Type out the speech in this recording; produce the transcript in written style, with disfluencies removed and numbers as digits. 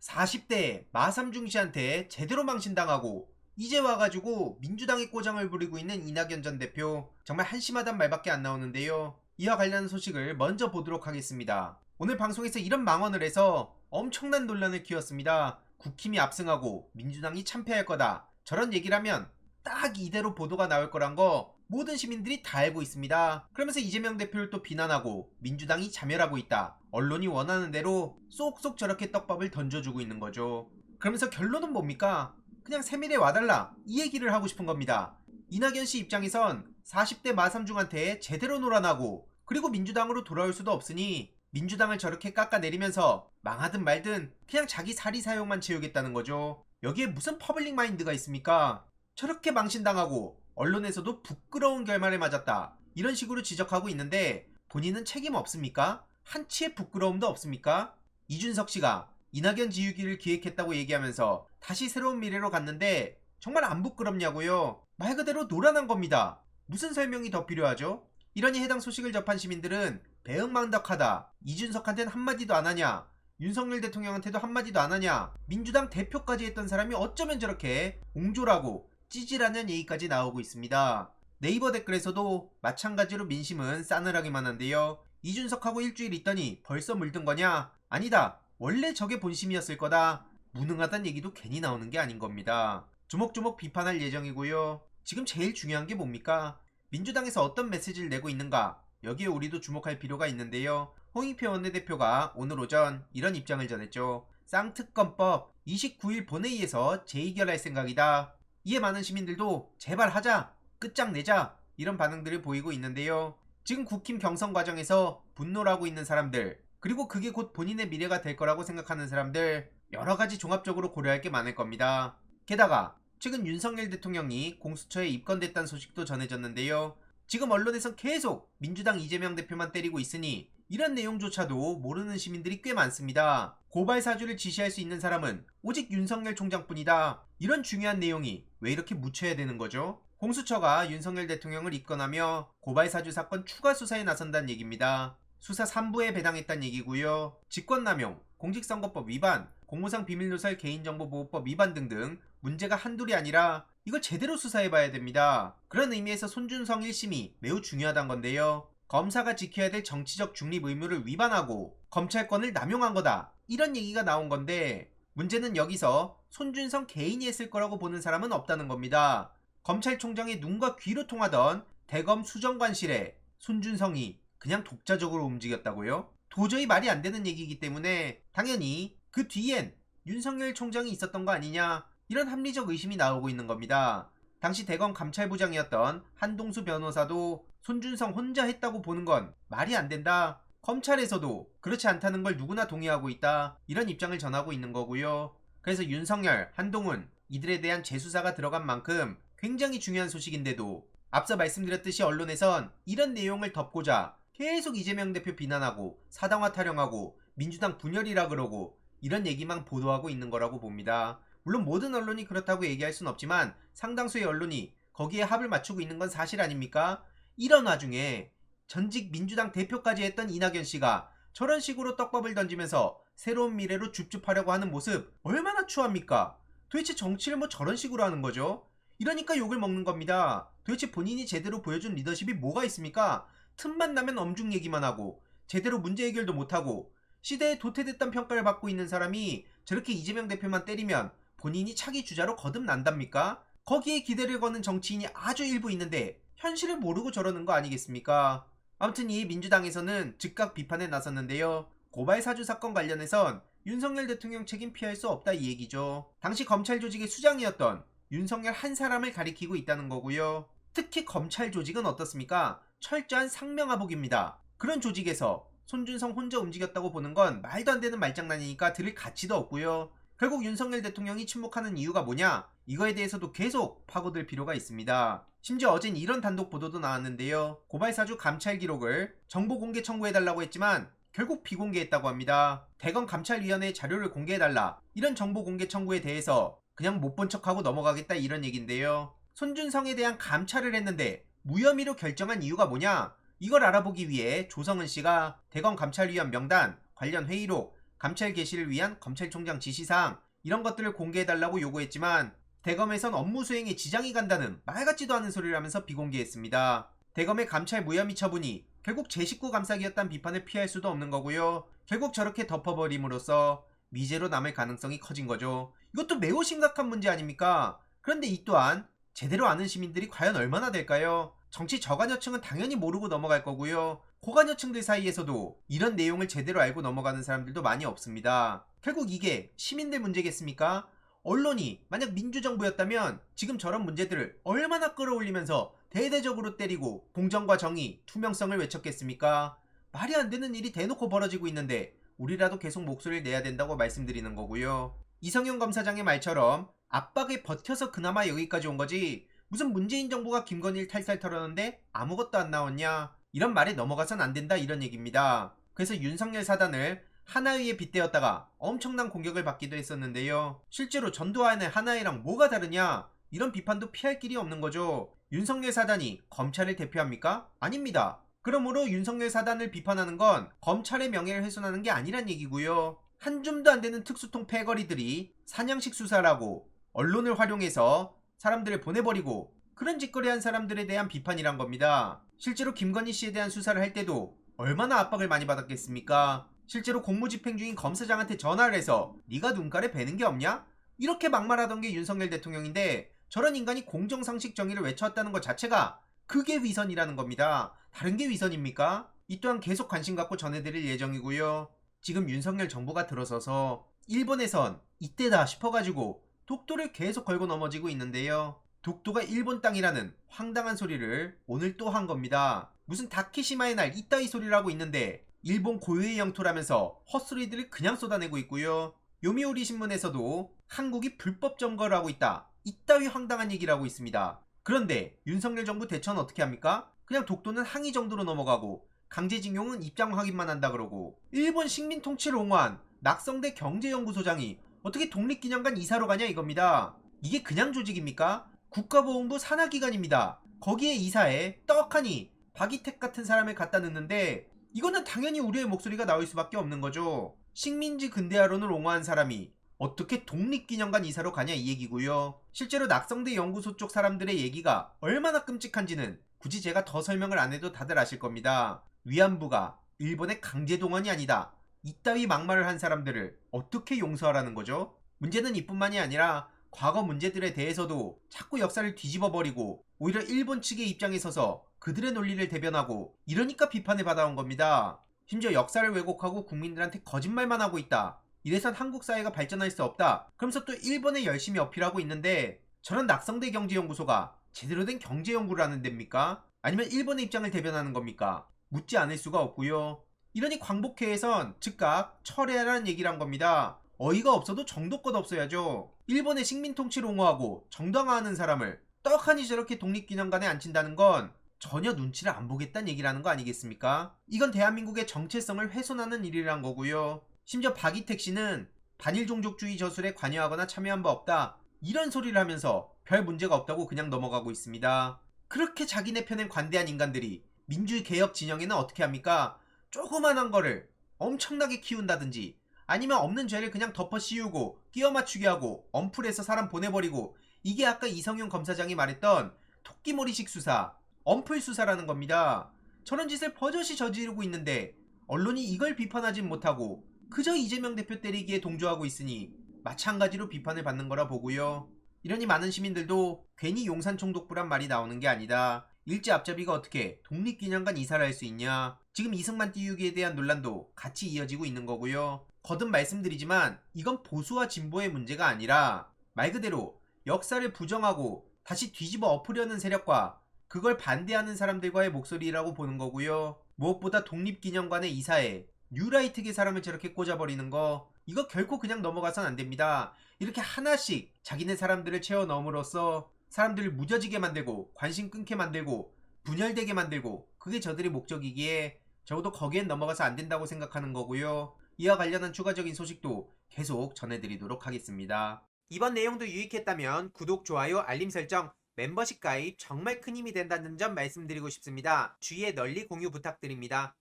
40대 마삼중 씨한테 제대로 망신당하고 이제 와가지고 민주당의 꼬장을 부리고 있는 이낙연 전 대표, 정말 한심하단 말밖에 안 나오는데요. 이와 관련한 소식을 먼저 보도록 하겠습니다. 오늘 방송에서 이런 망언을 해서 엄청난 논란을 키웠습니다. 국힘이 압승하고 민주당이 참패할 거다, 저런 얘기를 하면 딱 이대로 보도가 나올 거란 거 모든 시민들이 다 알고 있습니다. 그러면서 이재명 대표를 또 비난하고 민주당이 자멸하고 있다, 언론이 원하는 대로 쏙쏙 저렇게 떡밥을 던져주고 있는 거죠. 그러면서 결론은 뭡니까? 그냥 세밀에 와달라, 이 얘기를 하고 싶은 겁니다. 이낙연 씨 입장에선 40대 마삼중한테 제대로 놀아나고, 그리고 민주당으로 돌아올 수도 없으니 민주당을 저렇게 깎아내리면서 망하든 말든 그냥 자기 사리 사욕만 채우겠다는 거죠. 여기에 무슨 퍼블릭 마인드가 있습니까? 저렇게 망신당하고 언론에서도 부끄러운 결말을 맞았다, 이런 식으로 지적하고 있는데 본인은 책임 없습니까? 한치의 부끄러움도 없습니까? 이준석 씨가 이낙연 지우기를 기획했다고 얘기하면서 다시 새로운 미래로 갔는데 정말 안 부끄럽냐고요? 말 그대로 노란한 겁니다. 무슨 설명이 더 필요하죠? 이러니 해당 소식을 접한 시민들은 배응망덕하다, 이준석한테는 한마디도 안 하냐, 윤석열 대통령한테도 한마디도 안 하냐, 민주당 대표까지 했던 사람이 어쩌면 저렇게 옹졸하고 찌질하냐는 얘기까지 나오고 있습니다. 네이버 댓글에서도 마찬가지로 민심은 싸늘하기만 한데요. 이준석하고 일주일 있더니 벌써 물든 거냐? 아니다, 원래 저게 본심이었을 거다, 무능하단 얘기도 괜히 나오는 게 아닌 겁니다. 조목조목 비판할 예정이고요. 지금 제일 중요한 게 뭡니까? 민주당에서 어떤 메시지를 내고 있는가? 여기에 우리도 주목할 필요가 있는데요. 홍익표 원내대표가 오늘 오전 이런 입장을 전했죠. 쌍특검법 29일 본회의에서 재의결할 생각이다. 이에 많은 시민들도 제발 하자, 끝장내자, 이런 반응들을 보이고 있는데요. 지금 국힘 경선 과정에서 분노를 하고 있는 사람들, 그리고 그게 곧 본인의 미래가 될 거라고 생각하는 사람들, 여러가지 종합적으로 고려할 게 많을 겁니다. 게다가 최근 윤석열 대통령이 공수처에 입건됐다는 소식도 전해졌는데요. 지금 언론에선 계속 민주당 이재명 대표만 때리고 있으니 이런 내용조차도 모르는 시민들이 꽤 많습니다. 고발 사주를 지시할 수 있는 사람은 오직 윤석열 총장뿐이다, 이런 중요한 내용이 왜 이렇게 묻혀야 되는 거죠? 공수처가 윤석열 대통령을 입건하며 고발 사주 사건 추가 수사에 나선다는 얘기입니다. 수사 3부에 배당했다는 얘기고요. 직권남용, 공직선거법 위반, 공무상 비밀누설 개인정보보호법 위반 등등 문제가 한둘이 아니라 이걸 제대로 수사해봐야 됩니다. 그런 의미에서 손준성 1심이 매우 중요하단 건데요. 검사가 지켜야 될 정치적 중립 의무를 위반하고 검찰권을 남용한 거다, 이런 얘기가 나온 건데, 문제는 여기서 손준성 개인이 했을 거라고 보는 사람은 없다는 겁니다. 검찰총장의 눈과 귀로 통하던 대검 수정관실에 손준성이 그냥 독자적으로 움직였다고요? 도저히 말이 안 되는 얘기이기 때문에 당연히 그 뒤엔 윤석열 총장이 있었던 거 아니냐, 이런 합리적 의심이 나오고 있는 겁니다. 당시 대검 감찰부장이었던 한동수 변호사도 손준성 혼자 했다고 보는 건 말이 안 된다, 검찰에서도 그렇지 않다는 걸 누구나 동의하고 있다, 이런 입장을 전하고 있는 거고요. 그래서 윤석열, 한동훈 이들에 대한 재수사가 들어간 만큼 굉장히 중요한 소식인데도 앞서 말씀드렸듯이 언론에선 이런 내용을 덮고자 계속 이재명 대표 비난하고 사당화 타령하고 민주당 분열이라 그러고 이런 얘기만 보도하고 있는 거라고 봅니다. 물론 모든 언론이 그렇다고 얘기할 순 없지만 상당수의 언론이 거기에 합을 맞추고 있는 건 사실 아닙니까? 이런 와중에 전직 민주당 대표까지 했던 이낙연 씨가 저런 식으로 떡밥을 던지면서 새로운 미래로 줍줍하려고 하는 모습 얼마나 추합니까? 도대체 정치를 뭐 저런 식으로 하는 거죠? 이러니까 욕을 먹는 겁니다. 도대체 본인이 제대로 보여준 리더십이 뭐가 있습니까? 틈만 나면 엄중 얘기만 하고 제대로 문제 해결도 못하고 시대에 도태됐다는 평가를 받고 있는 사람이 저렇게 이재명 대표만 때리면 본인이 차기 주자로 거듭난답니까? 거기에 기대를 거는 정치인이 아주 일부 있는데 현실을 모르고 저러는 거 아니겠습니까? 아무튼 이 민주당에서는 즉각 비판에 나섰는데요. 고발 사주 사건 관련해선 윤석열 대통령 책임 피할 수 없다, 이 얘기죠. 당시 검찰 조직의 수장이었던 윤석열 한 사람을 가리키고 있다는 거고요. 특히 검찰 조직은 어떻습니까? 철저한 상명하복입니다. 그런 조직에서 손준성 혼자 움직였다고 보는 건 말도 안 되는 말장난이니까 들을 가치도 없고요. 결국 윤석열 대통령이 침묵하는 이유가 뭐냐? 이거에 대해서도 계속 파고들 필요가 있습니다. 심지어 어젠 이런 단독 보도도 나왔는데요. 고발사주 감찰 기록을 정보 공개 청구해달라고 했지만 결국 비공개했다고 합니다. 대검 감찰위원회 자료를 공개해달라, 이런 정보 공개 청구에 대해서 그냥 못 본 척하고 넘어가겠다, 이런 얘긴데요. 손준성에 대한 감찰을 했는데 무혐의로 결정한 이유가 뭐냐? 이걸 알아보기 위해 조성은 씨가 대검 감찰위원 명단, 관련 회의록, 감찰 개시를 위한 검찰총장 지시사항 이런 것들을 공개해달라고 요구했지만 대검에선 업무 수행에 지장이 간다는 말 같지도 않은 소리를 하면서 비공개했습니다. 대검의 감찰 무혐의 처분이 결국 제 식구 감싸기였다는 비판을 피할 수도 없는 거고요. 결국 저렇게 덮어버림으로써 미제로 남을 가능성이 커진 거죠. 이것도 매우 심각한 문제 아닙니까? 그런데 이 또한 제대로 아는 시민들이 과연 얼마나 될까요? 정치 저간여층은 당연히 모르고 넘어갈 거고요. 고간여층들 사이에서도 이런 내용을 제대로 알고 넘어가는 사람들도 많이 없습니다. 결국 이게 시민들 문제겠습니까? 언론이 만약 민주정부였다면 지금 저런 문제들을 얼마나 끌어올리면서 대대적으로 때리고 공정과 정의, 투명성을 외쳤겠습니까? 말이 안 되는 일이 대놓고 벌어지고 있는데 우리라도 계속 목소리를 내야 된다고 말씀드리는 거고요. 이성윤 검사장의 말처럼 압박에 버텨서 그나마 여기까지 온 거지 무슨 문재인 정부가 김건희를 탈탈 털었는데 아무것도 안 나왔냐 이런 말에 넘어가선 안 된다 이런 얘기입니다. 그래서 윤석열 사단을 하나위에 빗대었다가 엄청난 공격을 받기도 했었는데요. 실제로 전두환의 하나위랑 뭐가 다르냐 이런 비판도 피할 길이 없는 거죠. 윤석열 사단이 검찰을 대표합니까? 아닙니다. 그러므로 윤석열 사단을 비판하는 건 검찰의 명예를 훼손하는 게 아니란 얘기고요. 한 줌도 안 되는 특수통 패거리들이 사냥식 수사라고 언론을 활용해서 사람들을 보내버리고 그런 짓거리 한 사람들에 대한 비판이란 겁니다. 실제로 김건희 씨에 대한 수사를 할 때도 얼마나 압박을 많이 받았겠습니까? 실제로 공무집행 중인 검사장한테 전화를 해서 네가 눈가에 뵈는 게 없냐? 이렇게 막말하던 게 윤석열 대통령인데 저런 인간이 공정상식 정의를 외쳐왔다는 것 자체가 그게 위선이라는 겁니다. 다른 게 위선입니까? 이 또한 계속 관심 갖고 전해드릴 예정이고요. 지금 윤석열 정부가 들어서서 일본에선 이때다 싶어가지고 독도를 계속 걸고 넘어지고 있는데요. 독도가 일본 땅이라는 황당한 소리를 오늘 또 한 겁니다. 무슨 다케시마의 날 이따위 소리를 하고 있는데 일본 고유의 영토라면서 헛소리들을 그냥 쏟아내고 있고요. 요미우리 신문에서도 한국이 불법 점거를 하고 있다. 이따위 황당한 얘기를 하고 있습니다. 그런데 윤석열 정부 대처는 어떻게 합니까? 그냥 독도는 항의 정도로 넘어가고 강제징용은 입장 확인만 한다 그러고 일본 식민 통치를 옹호한 낙성대 경제연구소장이 어떻게 독립기념관 이사로 가냐 이겁니다. 이게 그냥 조직입니까? 국가보훈부 산하기관입니다. 거기에 이사에 떡하니 박이택 같은 사람을 갖다 넣는데 이거는 당연히 우리의 목소리가 나올 수밖에 없는 거죠. 식민지 근대화론을 옹호한 사람이 어떻게 독립기념관 이사로 가냐 이 얘기고요. 실제로 낙성대 연구소 쪽 사람들의 얘기가 얼마나 끔찍한지는 굳이 제가 더 설명을 안 해도 다들 아실 겁니다. 위안부가 일본의 강제동원이 아니다. 이따위 막말을 한 사람들을 어떻게 용서하라는 거죠? 문제는 이뿐만이 아니라 과거 문제들에 대해서도 자꾸 역사를 뒤집어버리고 오히려 일본 측의 입장에 서서 그들의 논리를 대변하고 이러니까 비판을 받아온 겁니다. 심지어 역사를 왜곡하고 국민들한테 거짓말만 하고 있다. 이래선 한국 사회가 발전할 수 없다. 그러면서 또 일본에 열심히 어필하고 있는데 저런 낙성대 경제연구소가 제대로 된 경제연구를 하는 데입니까? 아니면 일본의 입장을 대변하는 겁니까? 묻지 않을 수가 없고요. 이러니 광복회에선 즉각 철회하라는 얘기를 한 겁니다. 어이가 없어도 정도껏 없어야죠. 일본의 식민 통치를 옹호하고 정당화하는 사람을 떡하니 저렇게 독립기념관에 앉힌다는 건 전혀 눈치를 안 보겠다는 얘기라는 거 아니겠습니까? 이건 대한민국의 정체성을 훼손하는 일이란 거고요. 심지어 박이택 씨는 반일 종족주의 저술에 관여하거나 참여한 바 없다. 이런 소리를 하면서 별 문제가 없다고 그냥 넘어가고 있습니다. 그렇게 자기네 편에 관대한 인간들이 민주개혁 진영에는 어떻게 합니까? 조그만한 거를 엄청나게 키운다든지 아니면 없는 죄를 그냥 덮어 씌우고 끼워 맞추게 하고 엄풀해서 사람 보내버리고 이게 아까 이성윤 검사장이 말했던 토끼머리식 수사, 엄풀 수사라는 겁니다. 저런 짓을 버젓이 저지르고 있는데 언론이 이걸 비판하진 못하고 그저 이재명 대표 때리기에 동조하고 있으니 마찬가지로 비판을 받는 거라 보고요. 이러니 많은 시민들도 괜히 용산 총독부란 말이 나오는 게 아니다. 일제 앞잡이가 어떻게 독립기념관 이사를 할 수 있냐. 지금 이승만 띄우기에 대한 논란도 같이 이어지고 있는 거고요. 거듭 말씀드리지만 이건 보수와 진보의 문제가 아니라 말 그대로 역사를 부정하고 다시 뒤집어 엎으려는 세력과 그걸 반대하는 사람들과의 목소리라고 보는 거고요. 무엇보다 독립기념관의 이사에 뉴라이트계 사람을 저렇게 꽂아버리는 거 이거 결코 그냥 넘어가선 안 됩니다. 이렇게 하나씩 자기네 사람들을 채워 넣음으로써 사람들을 무뎌지게 만들고 관심 끊게 만들고 분열되게 만들고 그게 저들의 목적이기에 적어도 거기엔 넘어가서 안 된다고 생각하는 거고요. 이와 관련한 추가적인 소식도 계속 전해드리도록 하겠습니다. 이번 내용도 유익했다면 구독, 좋아요, 알림 설정, 멤버십 가입 정말 큰 힘이 된다는 점 말씀드리고 싶습니다. 주위에 널리 공유 부탁드립니다.